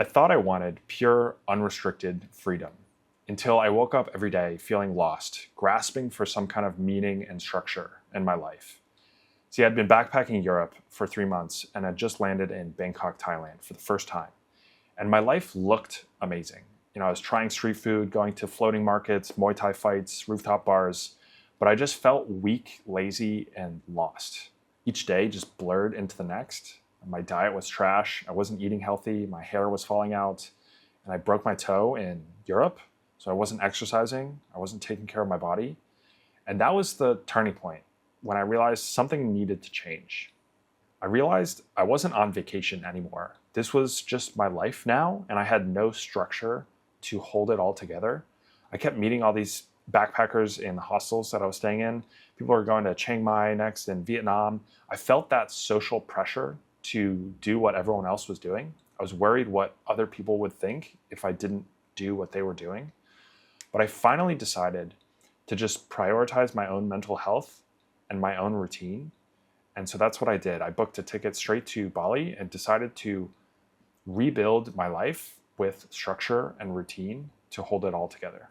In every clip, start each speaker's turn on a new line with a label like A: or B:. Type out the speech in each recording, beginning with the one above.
A: I thought I wanted pure, unrestricted freedom until I woke up every day feeling lost, grasping for some kind of meaning and structure in my life. See, I'd been backpacking Europe for 3 months and had just landed in Bangkok, Thailand for the first time. And my life looked amazing. I was trying street food, going to floating markets, Muay Thai fights, rooftop bars, but I just felt weak, lazy, and lost. Each day just blurred into the next. My diet was trash. I wasn't eating healthy. My hair was falling out. And I broke my toe in Europe. So I wasn't exercising. I wasn't taking care of my body. And that was the turning point when I realized something needed to change. I realized I wasn't on vacation anymore. This was just my life now, and I had no structure to hold it all together. I kept meeting all these backpackers in the hostels that I was staying in. People were going to Chiang Mai next and Vietnam. I felt that social pressure to do what everyone else was doing. I was worried what other people would think if I didn't do what they were doing. But I finally decided to just prioritize my own mental health and my own routine. And so that's what I did. I booked a ticket straight to Bali and decided to rebuild my life with structure and routine to hold it all together.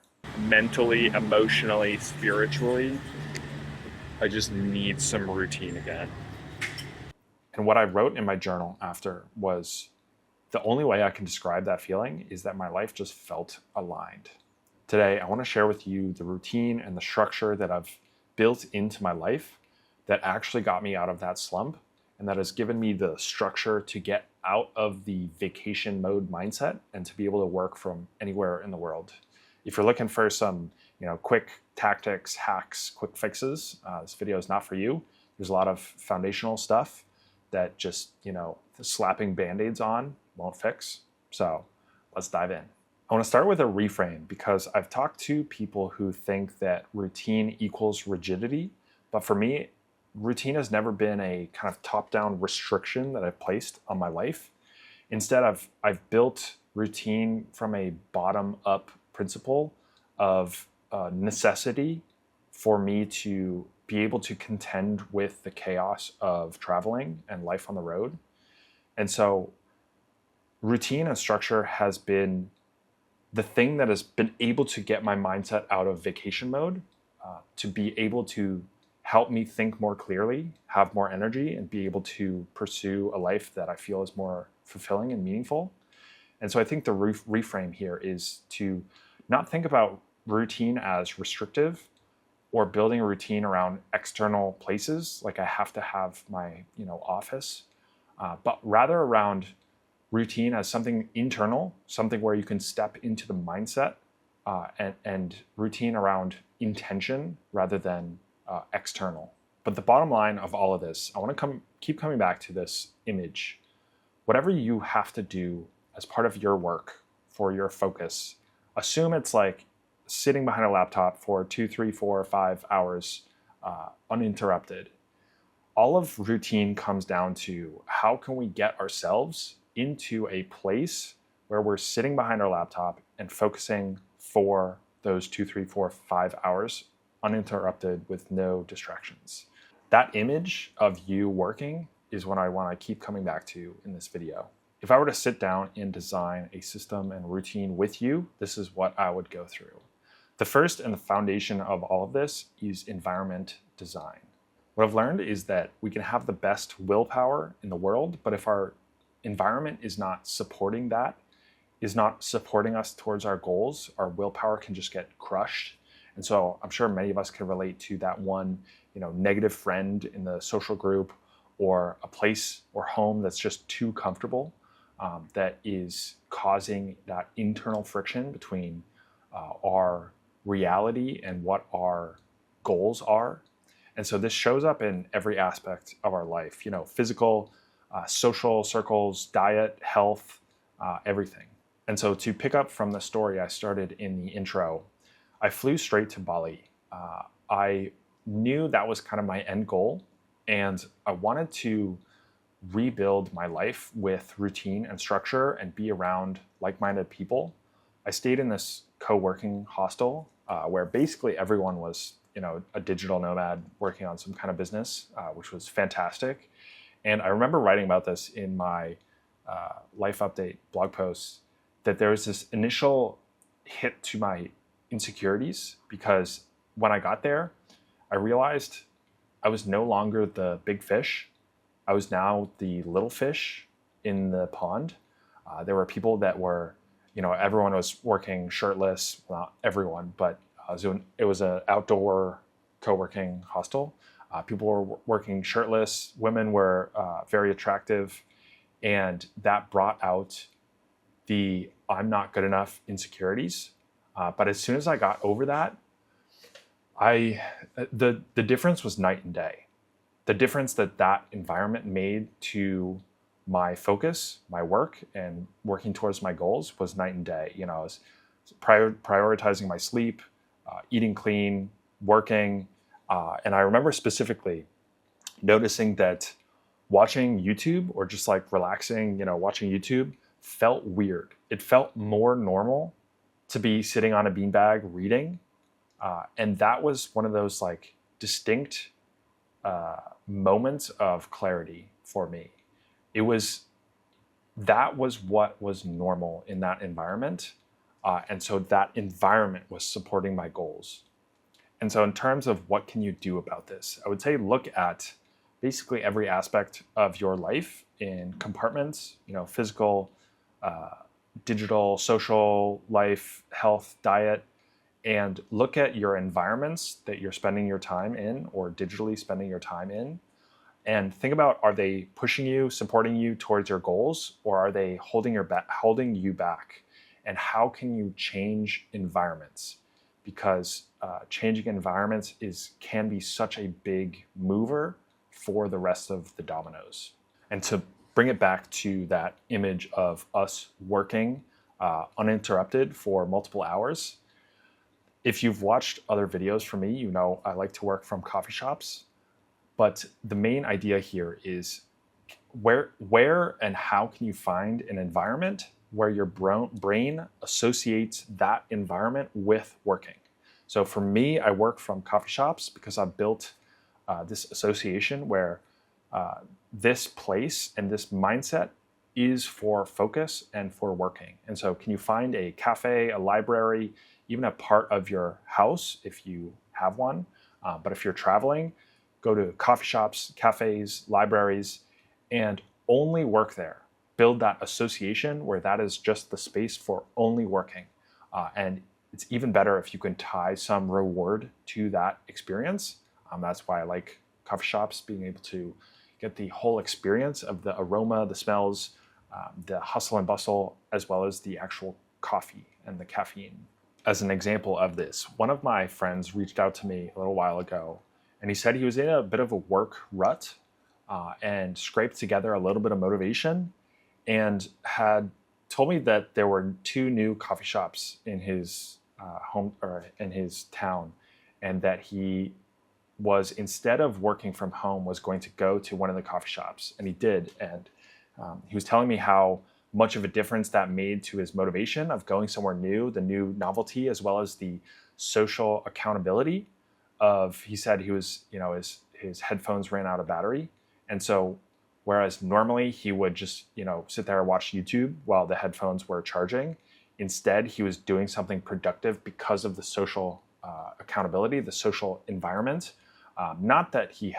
B: Mentally, emotionally, spiritually, I just need some routine again.
A: And what I wrote in my journal after was the only way I can describe that feeling is that my life just felt aligned. Today, I want to share with you the routine and the structure that I've built into my life that actually got me out of that slump and that has given me the structure to get out of the vacation mode mindset and to be able to work from anywhere in the world. If you're looking for some quick tactics, hacks, quick fixes, this video is not for you. There's a lot of foundational stuff that just slapping band-aids on won't fix. So let's dive in. I want to start with a reframe because I've talked to people who think that routine equals rigidity, but for me, routine has never been a kind of top-down restriction that I've placed on my life. Instead, I've built routine from a bottom-up principle of necessity for me to be able to contend with the chaos of traveling and life on the road. And so routine and structure has been the thing that has been able to get my mindset out of vacation mode, to be able to help me think more clearly, have more energy, and be able to pursue a life that I feel is more fulfilling and meaningful. And so I think the reframe here is to not think about routine as restrictive or building a routine around external places, like I have to have my office, but rather around routine as something internal, something where you can step into the mindset, and routine around intention rather than external. But the bottom line of all of this, I want to keep coming back to this image. Whatever you have to do as part of your work for your focus, assume it's like sitting behind a laptop for 2, 3, 4, 5 hours uninterrupted. All of routine comes down to how can we get ourselves into a place where we're sitting behind our laptop and focusing for those 2, 3, 4, 5 hours uninterrupted with no distractions. That image of you working is what I want to keep coming back to in this video. If I were to sit down and design a system and routine with you, this is what I would go through. The first and the foundation of all of this is environment design. What I've learned is that we can have the best willpower in the world, but if our environment is not supporting that, is not supporting us towards our goals, our willpower can just get crushed. And so I'm sure many of us can relate to that one, negative friend in the social group, or a place or home that's just too comfortable, that is causing that internal friction between our reality and what our goals are. And so this shows up in every aspect of our life, physical, social circles, diet, health, everything. And so to pick up from the story I started in the intro, I flew straight to Bali. I knew that was kind of my end goal, and I wanted to rebuild my life with routine and structure and be around like-minded people. I stayed in this co-working hostel where basically everyone was, a digital nomad working on some kind of business, which was fantastic. And I remember writing about this in my life update blog posts, that there was this initial hit to my insecurities, because when I got there, I realized I was no longer the big fish. I was now the little fish in the pond. There were people that were, everyone was working shirtless. Well, not everyone, but it was an outdoor co-working hostel. People were working shirtless. Women were very attractive. And that brought out the I'm not good enough insecurities. But as soon as I got over that, the difference was night and day. The difference that environment made to my focus, my work, and working towards my goals was night and day. I was prioritizing my sleep, eating clean, working. And I remember specifically noticing that watching YouTube or just like relaxing, watching YouTube felt weird. It felt more normal to be sitting on a beanbag reading. And that was one of those like distinct moments of clarity for me. That was what was normal in that environment. And so that environment was supporting my goals. And so in terms of what can you do about this, I would say look at basically every aspect of your life in compartments, physical, digital, social life, health, diet, and look at your environments that you're spending your time in or digitally spending your time in. And think about, are they pushing you, supporting you towards your goals, or are they holding you back? And how can you change environments? Because changing environments can be such a big mover for the rest of the dominoes. And to bring it back to that image of us working uninterrupted for multiple hours, if you've watched other videos from me, I like to work from coffee shops. But the main idea here is where and how can you find an environment where your brain associates that environment with working. So for me, I work from coffee shops because I've built this association where this place and this mindset is for focus and for working. And so can you find a cafe, a library, even a part of your house if you have one? But if you're traveling, go to coffee shops, cafes, libraries, and only work there. Build that association where that is just the space for only working. And it's even better if you can tie some reward to that experience. That's why I like coffee shops, being able to get the whole experience of the aroma, the smells, the hustle and bustle, as well as the actual coffee and the caffeine. As an example of this, one of my friends reached out to me a little while ago, and he said he was in a bit of a work rut and scraped together a little bit of motivation, and had told me that there were 2 new coffee shops in his home or in his town, and that he was, instead of working from home, was going to go to one of the coffee shops, and he did. And he was telling me how much of a difference that made to his motivation of going somewhere new, the new novelty, as well as the social accountability of, he said he was, his headphones ran out of battery. And so whereas normally he would just, sit there and watch YouTube while the headphones were charging, instead he was doing something productive because of the social accountability, the social environment. Not that he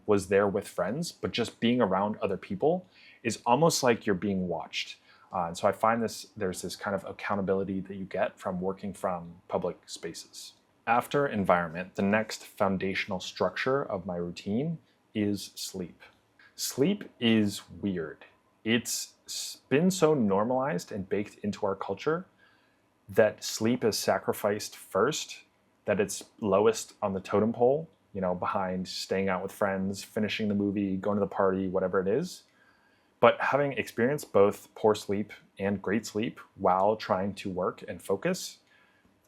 A: was there with friends, but just being around other people is almost like you're being watched. And so I find there's this kind of accountability that you get from working from public spaces. After environment, the next foundational structure of my routine is sleep. Sleep is weird. It's been so normalized and baked into our culture that sleep is sacrificed first, that it's lowest on the totem pole, behind staying out with friends, finishing the movie, going to the party, whatever it is. But having experienced both poor sleep and great sleep while trying to work and focus,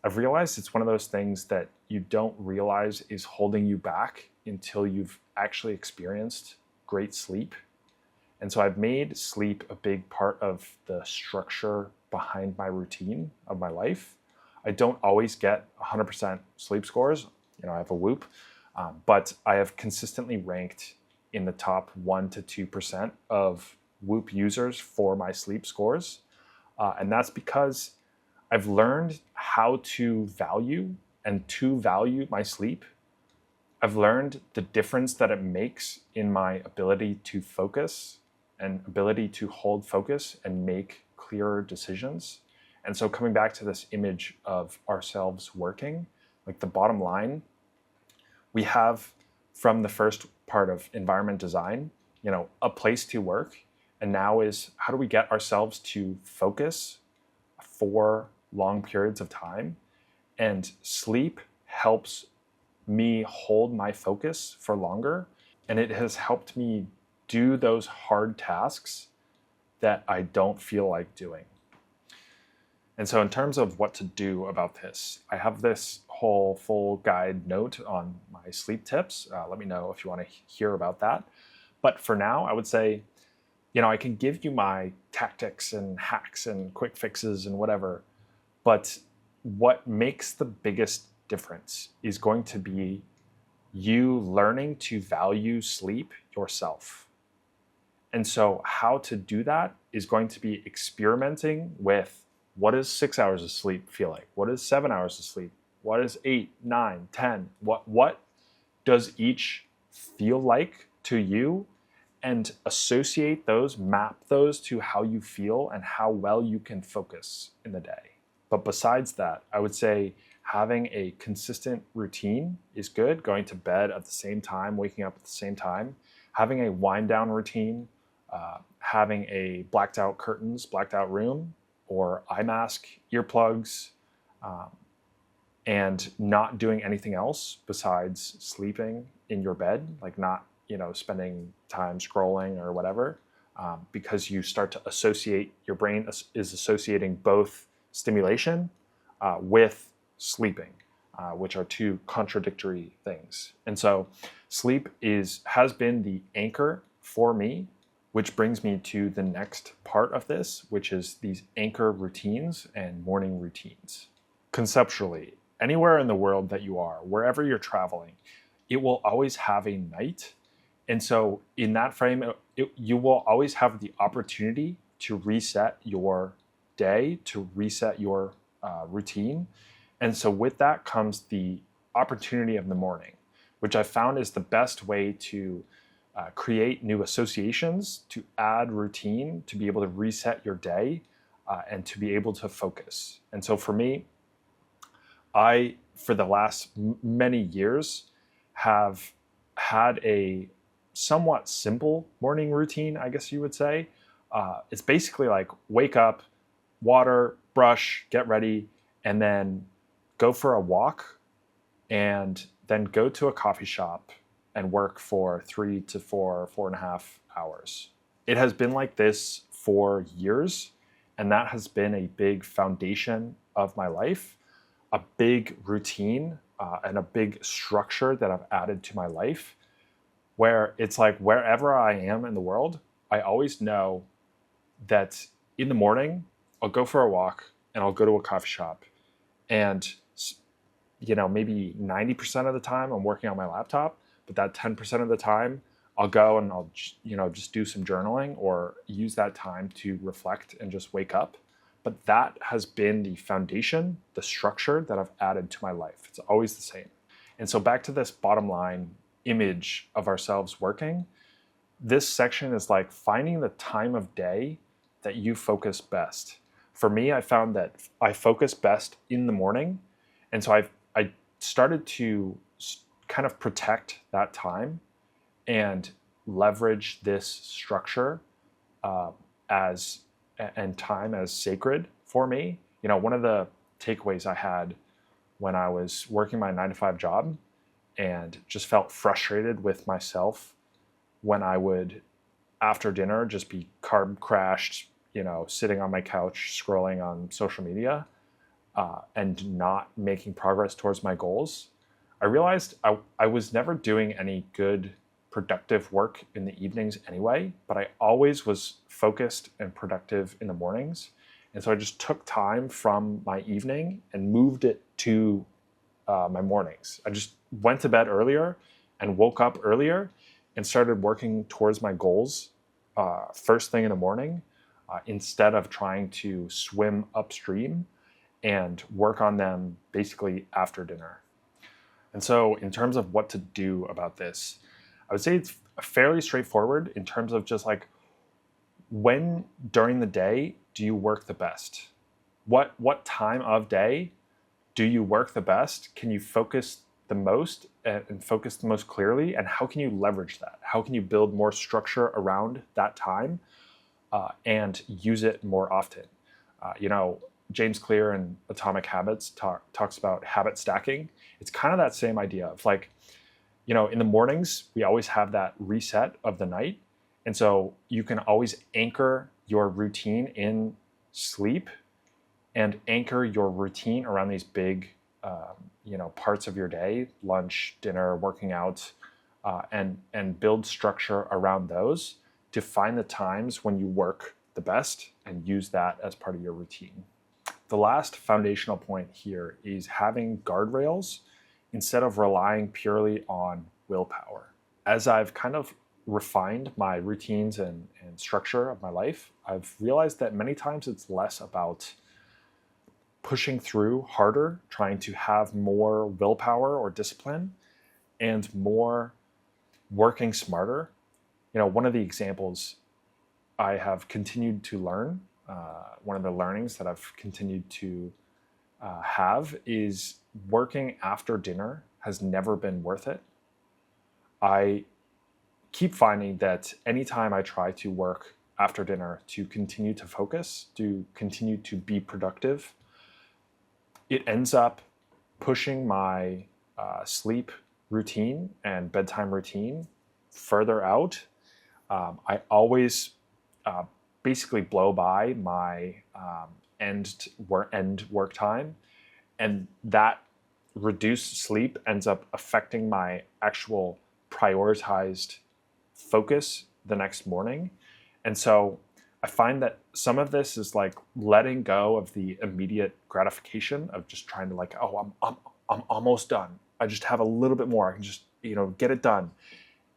A: I've realized it's one of those things that you don't realize is holding you back until you've actually experienced great sleep. And so I've made sleep a big part of the structure behind my routine of my life. I don't always get 100% sleep scores. I have a Whoop, but I have consistently ranked in the top 1 to 2% of Whoop users for my sleep scores. And that's because I've learned how to value my sleep. I've learned the difference that it makes in my ability to focus and ability to hold focus and make clearer decisions. And so coming back to this image of ourselves working, like the bottom line, we have from the first part of environment design, a place to work. And now is how do we get ourselves to focus for long periods of time? And sleep helps me hold my focus for longer. And it has helped me do those hard tasks that I don't feel like doing. And so in terms of what to do about this, I have this whole full guide note on my sleep tips. Let me know if you want to hear about that. But for now, I would say, I can give you my tactics and hacks and quick fixes and whatever. But what makes the biggest difference is going to be you learning to value sleep yourself. And so how to do that is going to be experimenting with what does 6 hours of sleep feel like? What is 7 hours of sleep? What is 8, 9, 10? What does each feel like to you? And associate those, map those to how you feel and how well you can focus in the day. But besides that, I would say having a consistent routine is good. Going to bed at the same time, waking up at the same time, having a wind down routine, having a blacked out curtains, blacked out room, or eye mask, earplugs, and not doing anything else besides sleeping in your bed, like not spending time scrolling or whatever, because you start to associate, your brain is associating both stimulation with sleeping, which are two contradictory things. And so sleep has been the anchor for me, which brings me to the next part of this, which is these anchor routines and morning routines. Conceptually, anywhere in the world that you are, wherever you're traveling, it will always have a night. And so in that frame, you will always have the opportunity to reset your day, to reset your routine. And so with that comes the opportunity of the morning, which I found is the best way to create new associations, to add routine, to be able to reset your day, and to be able to focus. And so for me, for the last many years, have had a somewhat simple morning routine, I guess you would say. It's basically like wake up, water, brush, get ready, and then go for a walk, and then go to a coffee shop and work for 3 to 4.5 hours. It has been like this for years, and that has been a big foundation of my life, a big routine, and a big structure that I've added to my life, where it's like wherever I am in the world, I always know that in the morning, I'll go for a walk and I'll go to a coffee shop. And, maybe 90% of the time I'm working on my laptop, but that 10% of the time I'll go and I'll, just do some journaling or use that time to reflect and just wake up. But that has been the foundation, the structure that I've added to my life. It's always the same. And so back to this bottom line image of ourselves working, this section is like finding the time of day that you focus best. For me, I found that I focus best in the morning. And so I started to kind of protect that time and leverage this structure and time as sacred for me. One of the takeaways I had when I was working my 9-to-5 job and just felt frustrated with myself when I would, after dinner, just be carb crashed, sitting on my couch, scrolling on social media, and not making progress towards my goals. I realized I was never doing any good, productive work in the evenings anyway, but I always was focused and productive in the mornings. And so I just took time from my evening and moved it to my mornings. I just went to bed earlier and woke up earlier and started working towards my goals first thing in the morning instead of trying to swim upstream and work on them basically after dinner. And so in terms of what to do about this, I would say it's fairly straightforward in terms of just like, when during the day do you work the best? What time of day do you work the best? Can you focus the most and focus the most clearly? And how can you leverage that? How can you build more structure around that time and use it more often? James Clear in Atomic Habits talks about habit stacking. It's kind of that same idea of like, in the mornings, we always have that reset of the night. And so you can always anchor your routine in sleep and anchor your routine around these big, parts of your day, lunch, dinner, working out, and build structure around those to find the times when you work the best and use that as part of your routine. The last foundational point here is having guardrails instead of relying purely on willpower. As I've kind of refined my routines and structure of my life, I've realized that many times it's less about pushing through harder, trying to have more willpower or discipline, and more working smarter. One of the examples I have continued to learn, one of the learnings that I've continued to have is working after dinner has never been worth it. I keep finding that anytime I try to work after dinner to continue to focus, to continue to be productive, it ends up pushing my sleep routine and bedtime routine further out. I always basically blow by my end work time, and that reduced sleep ends up affecting my actual prioritized focus the next morning. And so I find that some of this is like letting go of the immediate gratification of just trying to like, oh, I'm almost done. I just have a little bit more. I can just, get it done.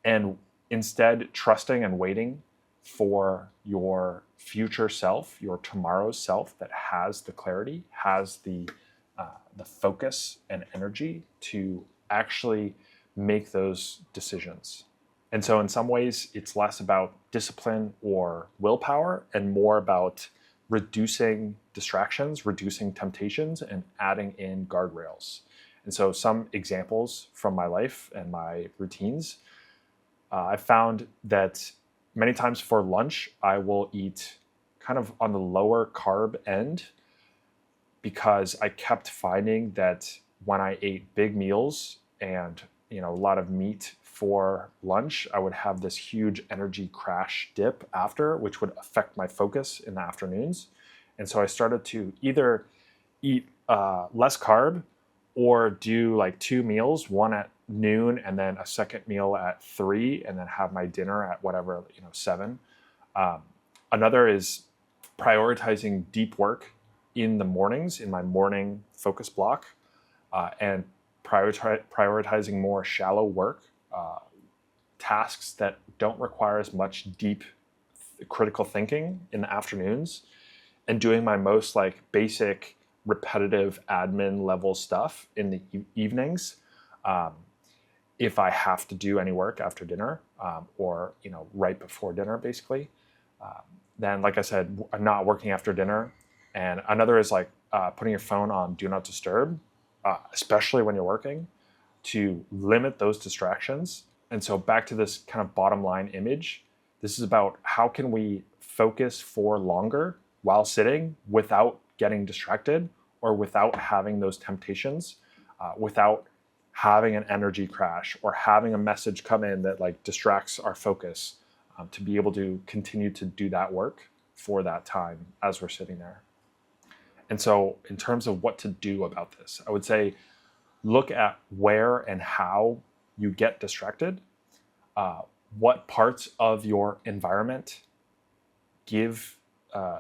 A: And instead trusting and waiting for your future self, your tomorrow's self that has the clarity, has the focus and energy to actually make those decisions. And so in some ways, it's less about discipline or willpower and more about reducing distractions, reducing temptations, and adding in guardrails. And so some examples from my life and my routines, I found that many times for lunch, I will eat kind of on the lower carb end because I kept finding that when I ate big meals and a lot of meat for lunch, I would have this huge energy crash dip after, which would affect my focus in the afternoons. And so I started to either eat less carb or do like 2 meals, one at noon and then a second meal at 3, and then have my dinner at whatever, 7. Another is prioritizing deep work in the mornings, in my morning focus block, and prioritizing more shallow work, tasks that don't require as much deep critical thinking in the afternoons, and doing my most like basic repetitive admin level stuff in the evenings. If I have to do any work after dinner or right before dinner, basically, then like I said, I'm not working after dinner. And another is like putting your phone on do not disturb, especially when you're working, to limit those distractions. And so back to this kind of bottom line image, this is about how can we focus for longer while sitting without getting distracted or without having those temptations, without having an energy crash or having a message come in that like distracts our focus, to be able to continue to do that work for that time as we're sitting there. And so in terms of what to do about this, I would say look at where and how you get distracted, what parts of your environment give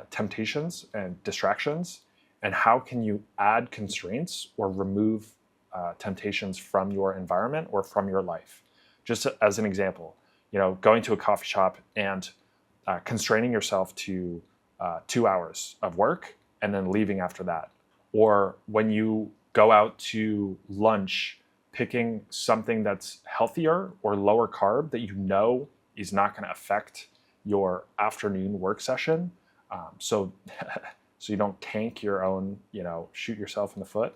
A: temptations and distractions, and how can you add constraints or remove temptations from your environment or from your life. Just as an example, going to a coffee shop and constraining yourself to 2 hours of work and then leaving after that. Or when you go out to lunch, picking something that's healthier or lower carb that you know is not going to affect your afternoon work session. So you don't tank your own, shoot yourself in the foot,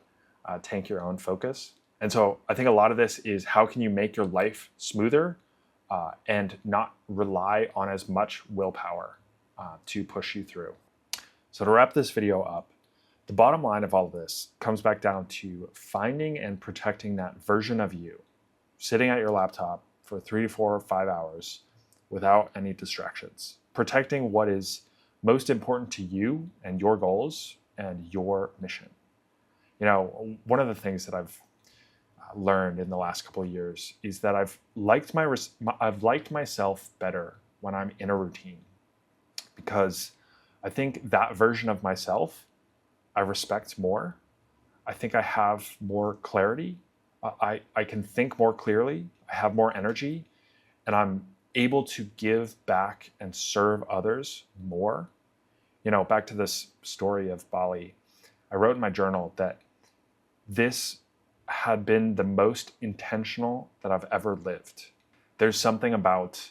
A: tank your own focus. And so I think a lot of this is how can you make your life smoother and not rely on as much willpower to push you through. So to wrap this video up, the bottom line of all of this comes back down to finding and protecting that version of you, sitting at your laptop for 3 to 4 or 5 hours without any distractions, protecting what is most important to you and your goals and your mission. One of the things that I've learned in the last couple of years is that I've liked myself better when I'm in a routine, because I think that version of myself I respect more. I think I have more clarity. I can think more clearly. I have more energy, and I'm able to give back and serve others more. Back to this story of Bali, I wrote in my journal that this had been the most intentional that I've ever lived. There's something about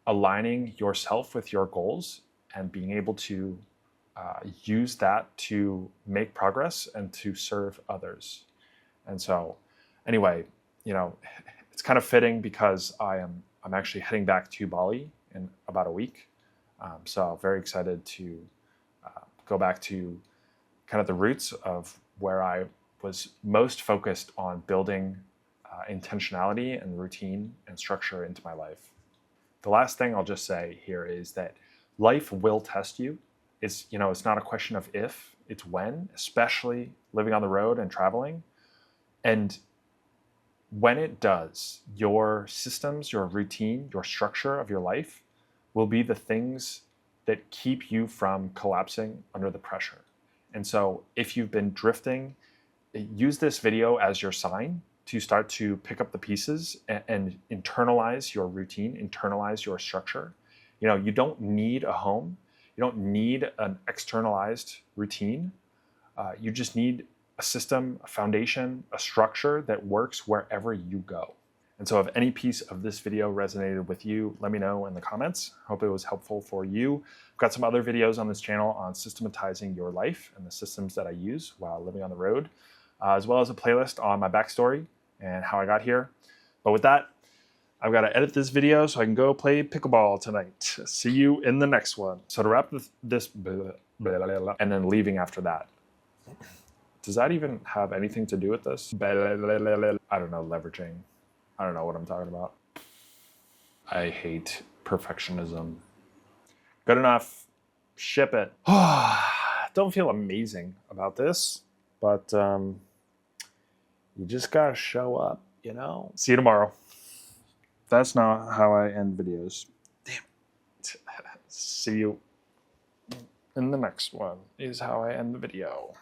A: aligning yourself with your goals and being able to use that to make progress and to serve others. And so anyway, it's kind of fitting because I'm actually heading back to Bali in about a week. So very excited to go back to kind of the roots of where I was most focused on building intentionality and routine and structure into my life. The last thing I'll just say here is that life will test you. It's not a question of if, it's when, especially living on the road and traveling. And when it does, your systems, your routine, your structure of your life will be the things that keep you from collapsing under the pressure. And so if you've been drifting, use this video as your sign to start to pick up the pieces and internalize your routine, internalize your structure. You don't need a home. You don't need an externalized routine. You just need a system, a foundation, a structure that works wherever you go. And so if any piece of this video resonated with you, let me know in the comments. Hope it was helpful for you. I've got some other videos on this channel on systematizing your life and the systems that I use while living on the road, as well as a playlist on my backstory and how I got here. But with that, I've got to edit this video so I can go play pickleball tonight. See you in the next one. So to wrap this, and then leaving after that. Does that even have anything to do with this? I don't know, leveraging. I don't know what I'm talking about. I hate perfectionism. Good enough. Ship it. Don't feel amazing about this, but you just gotta show up, See you tomorrow. That's not how I end videos. Damn it. See you in the next one is how I end the video.